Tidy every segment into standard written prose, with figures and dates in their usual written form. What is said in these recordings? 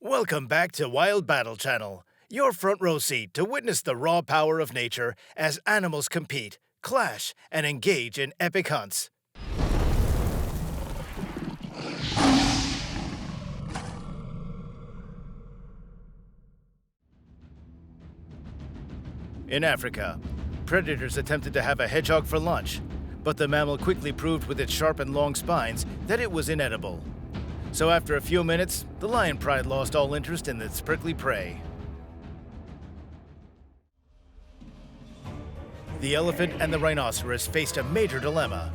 Welcome back to Wild Battle Channel, your front row seat to witness the raw power of nature as animals compete, clash, and engage in epic hunts. In Africa, predators attempted to have a hedgehog for lunch, but the mammal quickly proved with its sharp and long spines that it was inedible. So after a few minutes, the lion pride lost all interest in its prickly prey. The elephant and the rhinoceros faced a major dilemma.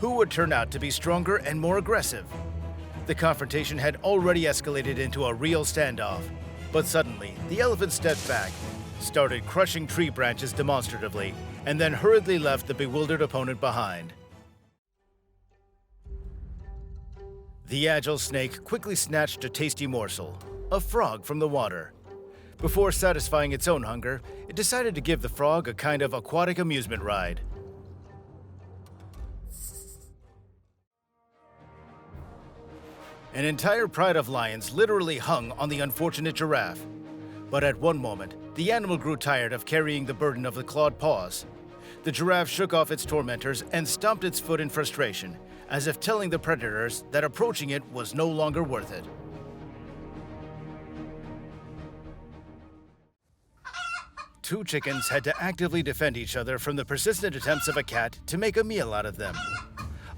Who would turn out to be stronger and more aggressive? The confrontation had already escalated into a real standoff, but suddenly the elephant stepped back, started crushing tree branches demonstratively, and then hurriedly left the bewildered opponent behind. The agile snake quickly snatched a tasty morsel, a frog from the water. Before satisfying its own hunger, it decided to give the frog a kind of aquatic amusement ride. An entire pride of lions literally hung on the unfortunate giraffe. But at one moment, the animal grew tired of carrying the burden of the clawed paws. The giraffe shook off its tormentors and stomped its foot in frustration, as if telling the predators that approaching it was no longer worth it. Two chickens had to actively defend each other from the persistent attempts of a cat to make a meal out of them,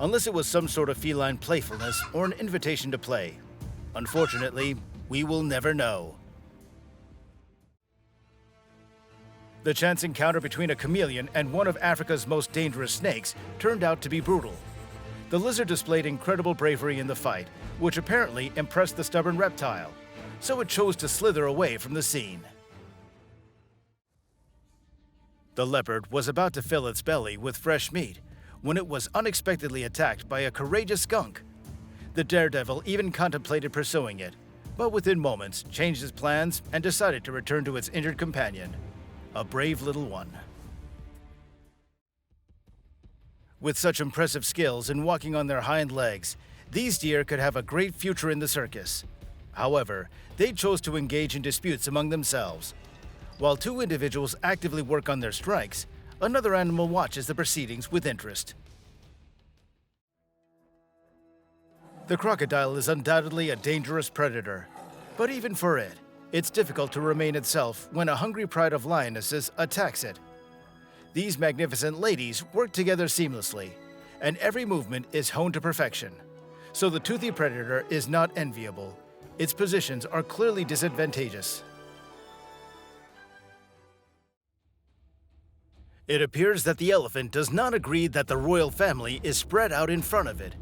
unless it was some sort of feline playfulness or an invitation to play. Unfortunately, we will never know. The chance encounter between a chameleon and one of Africa's most dangerous snakes turned out to be brutal. The lizard displayed incredible bravery in the fight, which apparently impressed the stubborn reptile, so it chose to slither away from the scene. The leopard was about to fill its belly with fresh meat when it was unexpectedly attacked by a courageous skunk. The daredevil even contemplated pursuing it, but within moments changed his plans and decided to return to its injured companion, a brave little one. With such impressive skills in walking on their hind legs, these deer could have a great future in the circus. However, they chose to engage in disputes among themselves. While two individuals actively work on their strikes, another animal watches the proceedings with interest. The crocodile is undoubtedly a dangerous predator, but even for it, it's difficult to remain itself when a hungry pride of lionesses attacks it. These magnificent ladies work together seamlessly, and every movement is honed to perfection. So the toothy predator is not enviable. Its positions are clearly disadvantageous. It appears that the elephant does not agree that the royal family is spread out in front of it.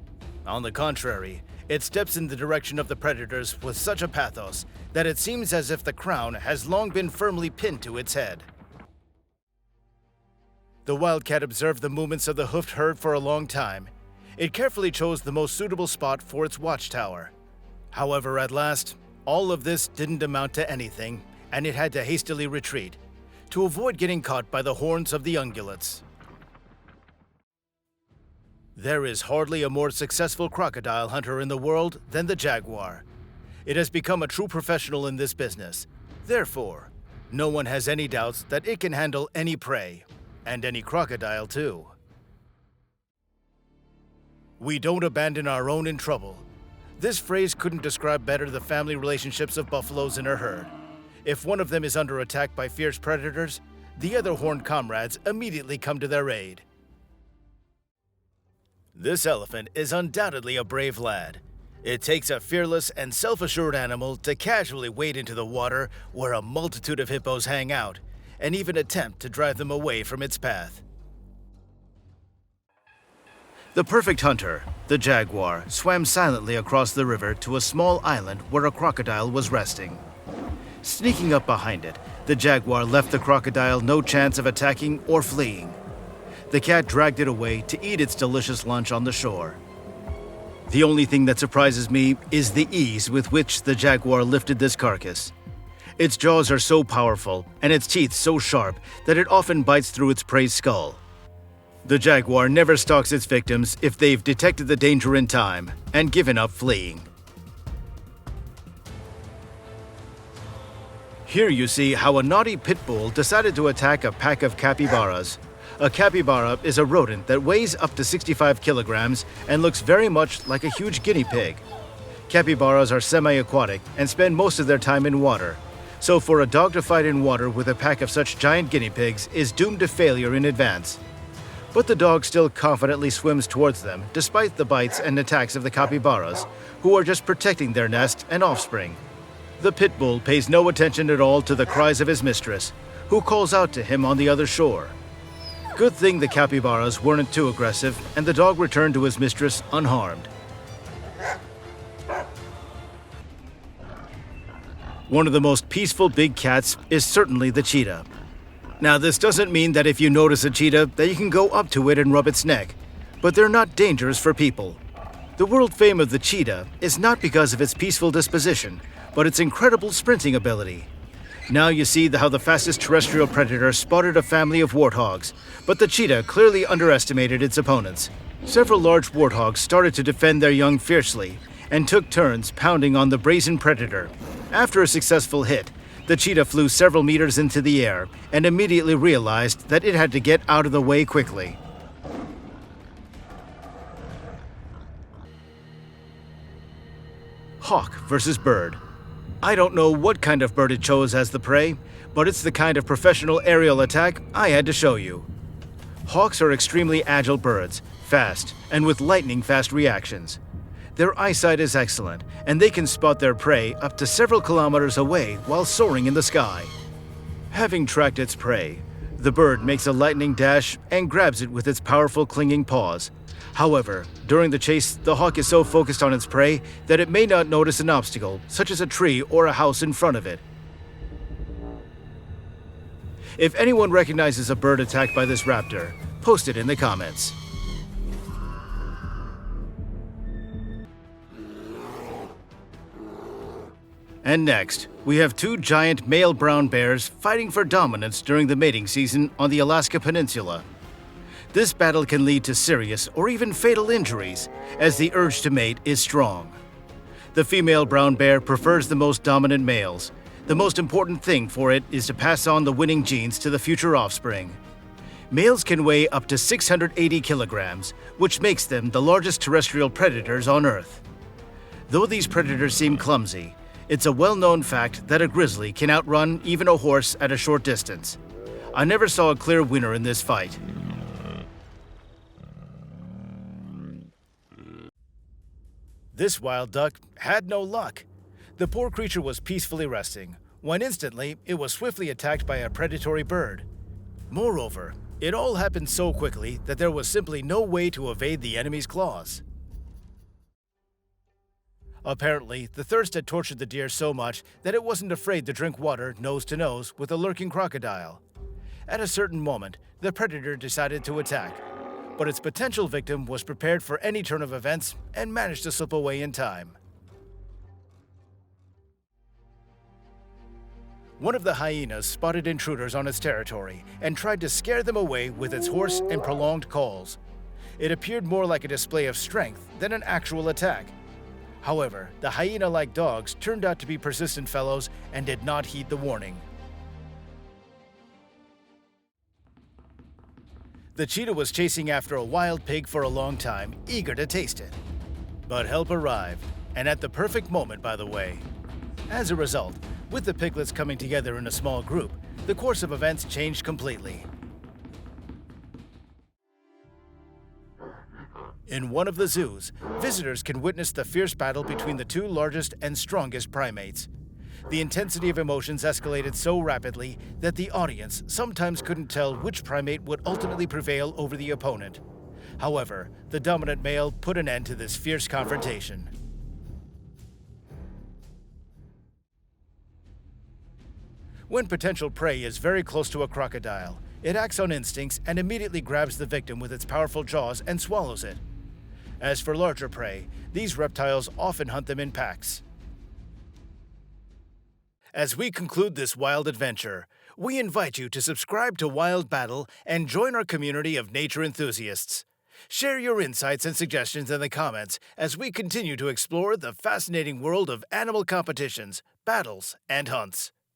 On the contrary, it steps in the direction of the predators with such a pathos that it seems as if the crown has long been firmly pinned to its head. The wildcat observed the movements of the hoofed herd for a long time. It carefully chose the most suitable spot for its watchtower. However, at last, all of this didn't amount to anything, and it had to hastily retreat to avoid getting caught by the horns of the ungulates. There is hardly a more successful crocodile hunter in the world than the jaguar. It has become a true professional in this business. Therefore, no one has any doubts that it can handle any prey. And any crocodile, too. We don't abandon our own in trouble. This phrase couldn't describe better the family relationships of buffaloes in a herd. If one of them is under attack by fierce predators, the other horned comrades immediately come to their aid. This elephant is undoubtedly a brave lad. It takes a fearless and self-assured animal to casually wade into the water where a multitude of hippos hang out, and even attempt to drive them away from its path. The perfect hunter, the jaguar, swam silently across the river to a small island where a crocodile was resting. Sneaking up behind it, the jaguar left the crocodile no chance of attacking or fleeing. The cat dragged it away to eat its delicious lunch on the shore. The only thing that surprises me is the ease with which the jaguar lifted this carcass. Its jaws are so powerful and its teeth so sharp that it often bites through its prey's skull. The jaguar never stalks its victims if they've detected the danger in time and given up fleeing. Here you see how a naughty pit bull decided to attack a pack of capybaras. A capybara is a rodent that weighs up to 65 kilograms and looks very much like a huge guinea pig. Capybaras are semi-aquatic and spend most of their time in water. So for a dog to fight in water with a pack of such giant guinea pigs is doomed to failure in advance. But the dog still confidently swims towards them despite the bites and attacks of the capybaras, who are just protecting their nest and offspring. The pit bull pays no attention at all to the cries of his mistress, who calls out to him on the other shore. Good thing the capybaras weren't too aggressive and the dog returned to his mistress unharmed. One of the most peaceful big cats is certainly the cheetah. Now, this doesn't mean that if you notice a cheetah that you can go up to it and rub its neck, but they're not dangerous for people. The world fame of the cheetah is not because of its peaceful disposition, but its incredible sprinting ability. Now you see how the fastest terrestrial predator spotted a family of warthogs, but the cheetah clearly underestimated its opponents. Several large warthogs started to defend their young fiercely and took turns pounding on the brazen predator. After a successful hit, the cheetah flew several meters into the air and immediately realized that it had to get out of the way quickly. Hawk versus bird. I don't know what kind of bird it chose as the prey, but it's the kind of professional aerial attack I had to show you. Hawks are extremely agile birds, fast, and with lightning-fast reactions. Their eyesight is excellent, and they can spot their prey up to several kilometers away while soaring in the sky. Having tracked its prey, the bird makes a lightning dash and grabs it with its powerful clinging paws. However, during the chase, the hawk is so focused on its prey that it may not notice an obstacle, such as a tree or a house in front of it. If anyone recognizes a bird attacked by this raptor, post it in the comments. And next, we have two giant male brown bears fighting for dominance during the mating season on the Alaska Peninsula. This battle can lead to serious or even fatal injuries, as the urge to mate is strong. The female brown bear prefers the most dominant males. The most important thing for it is to pass on the winning genes to the future offspring. Males can weigh up to 680 kilograms, which makes them the largest terrestrial predators on Earth. Though these predators seem clumsy, it's a well-known fact that a grizzly can outrun even a horse at a short distance. I never saw a clear winner in this fight. This wild duck had no luck. The poor creature was peacefully resting, when instantly it was swiftly attacked by a predatory bird. Moreover, it all happened so quickly that there was simply no way to evade the enemy's claws. Apparently, the thirst had tortured the deer so much that it wasn't afraid to drink water nose to nose with a lurking crocodile. At a certain moment, the predator decided to attack, but its potential victim was prepared for any turn of events and managed to slip away in time. One of the hyenas spotted intruders on its territory and tried to scare them away with its hoarse and prolonged calls. It appeared more like a display of strength than an actual attack. However, the hyena-like dogs turned out to be persistent fellows and did not heed the warning. The cheetah was chasing after a wild pig for a long time, eager to taste it. But help arrived, and at the perfect moment, by the way. As a result, with the piglets coming together in a small group, the course of events changed completely. In one of the zoos, visitors can witness the fierce battle between the two largest and strongest primates. The intensity of emotions escalated so rapidly that the audience sometimes couldn't tell which primate would ultimately prevail over the opponent. However, the dominant male put an end to this fierce confrontation. When potential prey is very close to a crocodile, it acts on instincts and immediately grabs the victim with its powerful jaws and swallows it. As for larger prey, these reptiles often hunt them in packs. As we conclude this wild adventure, we invite you to subscribe to Wild Battle and join our community of nature enthusiasts. Share your insights and suggestions in the comments as we continue to explore the fascinating world of animal competitions, battles, and hunts.